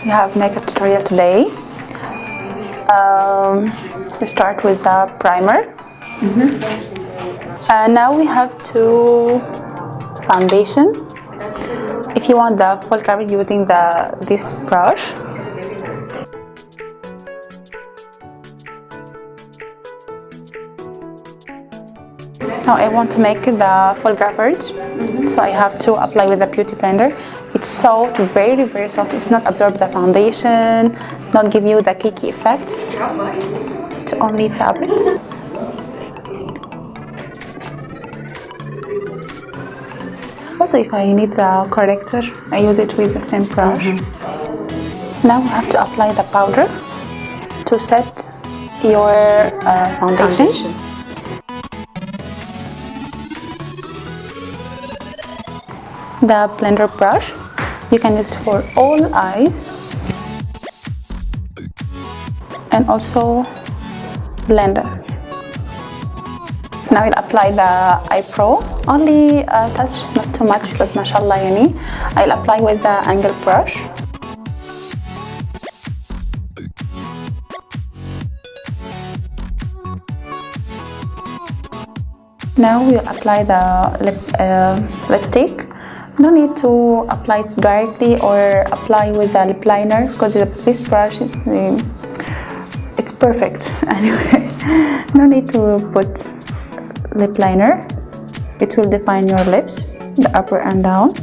we have makeup tutorial today. We start with the primer. Now we have two foundation. If you want the full coverage using this brush. Now I want to make the full coverage, so I have to apply with the beauty blender. It's soft, very soft. It's not absorb the foundation, not give you the cakey effect. To only tap it. Also, if I need the corrector, I use it with the same brush. Now we have to apply the powder to set your foundation. The blender brush you can use for all eyes and also blender. Now I'll apply the eyebrow, only a touch, not too much because mashallah yani. I'll apply with the angle brush. Now we'll apply the lipstick. No need to apply it directly or apply with the lip liner because this brush is it's perfect. Anyway, no need to put lip liner. It will define your lips, the upper and down.